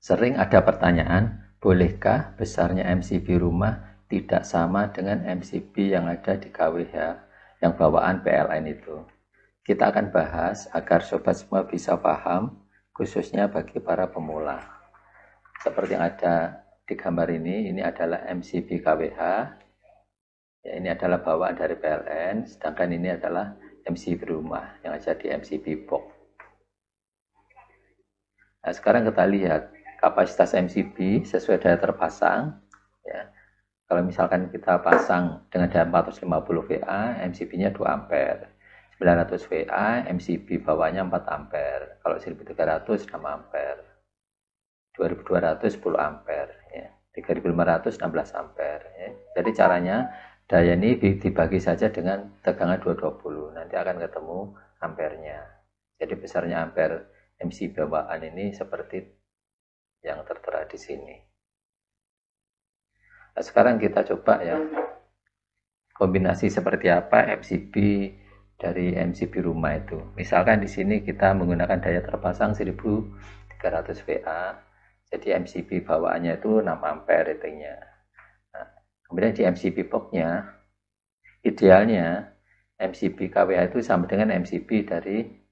Sering ada pertanyaan, bolehkah besarnya MCB rumah tidak sama dengan MCB yang ada di KWH yang bawaan PLN itu? Kita akan bahas agar sobat semua bisa paham, khususnya bagi para pemula. Seperti yang ada di gambar ini adalah MCB KWH. Ya, ini adalah bawaan dari PLN, sedangkan ini adalah MCB rumah yang ada di MCB box. Nah, sekarang kita lihat kapasitas MCB sesuai daya terpasang. Ya. Kalau misalkan kita pasang dengan daya 450 VA, MCB-nya 2 ampere. 900 VA, MCB bawahnya 4 ampere. Kalau 1300, 6 ampere. 2200, 10 ampere. Ya. 3500, 16 ampere. Ya. Jadi caranya, daya ini dibagi saja dengan tegangan 220. Nanti akan ketemu ampernya. Jadi besarnya ampere MCB bawaan ini seperti yang tertera di sini. Nah, sekarang kita coba ya, kombinasi seperti apa MCB dari MCB rumah itu. Misalkan di sini kita menggunakan daya terpasang 1300 VA, jadi MCB bawaannya itu 6 ampere ratingnya. Nah, kemudian di MCB box-nya, idealnya MCB KWH itu sama dengan MCB dari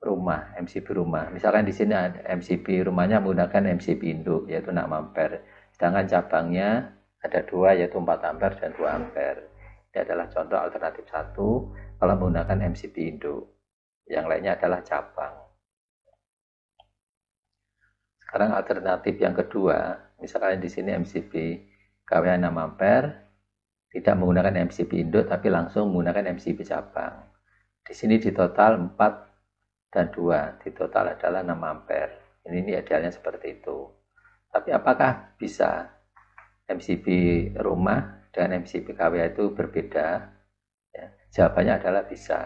rumah, MCB rumah. Misalkan di sini ada MCB rumahnya menggunakan MCB induk yaitu 6 ampere. Sedangkan cabangnya ada 2 yaitu 4 ampere dan 2 ampere. Ini adalah contoh alternatif 1 kalau menggunakan MCB induk. Yang lainnya adalah cabang. Sekarang alternatif yang kedua, misalkan di sini MCB KWH 6 ampere, tidak menggunakan MCB induk tapi langsung menggunakan MCB cabang. Di sini di total 4 dan 2, di total adalah 6 ampere. Ini idealnya seperti itu. Tapi apakah bisa MCB rumah dan MCB KWH itu berbeda? Ya, jawabannya adalah bisa.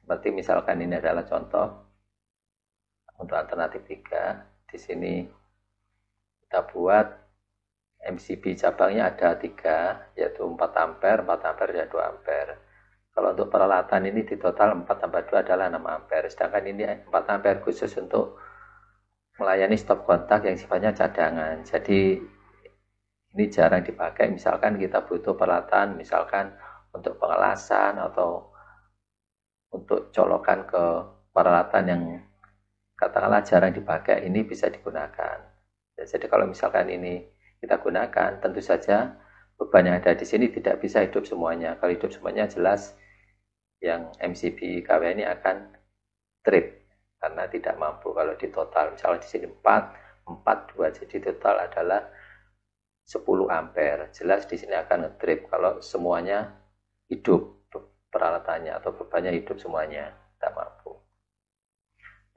Seperti misalkan ini adalah contoh untuk alternatif 3. Di sini kita buat MCB cabangnya ada 3, yaitu 4 ampere, 4 ampere dan 2 ampere. Kalau untuk peralatan ini di total 4 tambah 2 adalah 6 ampere. Sedangkan ini 4 ampere khusus untuk melayani stop kontak yang sifatnya cadangan. Jadi ini jarang dipakai. Misalkan kita butuh peralatan, misalkan untuk pengelasan atau untuk colokan ke peralatan yang katakanlah jarang dipakai, ini bisa digunakan. Jadi kalau misalkan ini kita gunakan, tentu saja beban yang ada di sini tidak bisa hidup semuanya. Kalau hidup semuanya jelas yang MCB KWH ini akan trip karena tidak mampu. Kalau di total misalnya di sini 4, 2, jadi total adalah 10 ampere. Jelas di sini akan ngetrip kalau semuanya hidup peralatannya atau bebannya hidup semuanya, tidak mampu.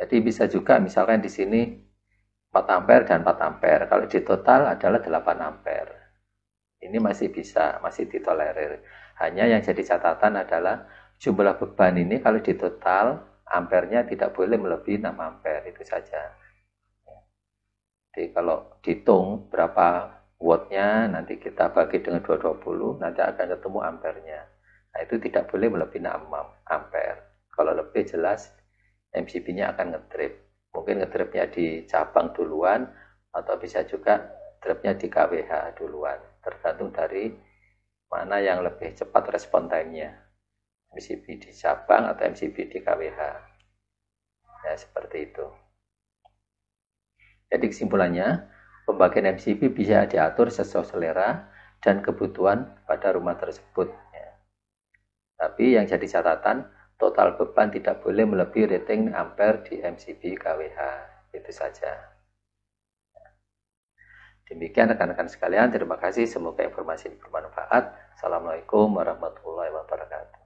Jadi bisa juga misalkan di sini 4 ampere dan 4 ampere. Kalau di total adalah 8 ampere. Ini masih bisa, masih ditolerir. Hanya yang jadi catatan adalah jumlah beban ini kalau di total ampernya tidak boleh melebihi 6 ampere, itu saja. Jadi kalau dihitung berapa wattnya, nanti kita bagi dengan 220, nanti akan ketemu ampernya. Nah, itu tidak boleh melebihi 6 ampere. Kalau lebih jelas MCB-nya akan ngetrip. Mungkin ngetripnya di cabang duluan, atau bisa juga tripnya di KWH duluan. Tergantung dari mana yang lebih cepat respon time-nya. MCB di cabang atau MCB di KWH. Ya, seperti itu. Jadi kesimpulannya, pembagian MCB bisa diatur sesuai selera dan kebutuhan pada rumah tersebut. Ya. Tapi yang jadi catatan, total beban tidak boleh melebihi rating ampere di MCB KWH. Itu saja. Demikian rekan-rekan sekalian, terima kasih. Semoga informasi ini bermanfaat. Assalamualaikum warahmatullahi wabarakatuh.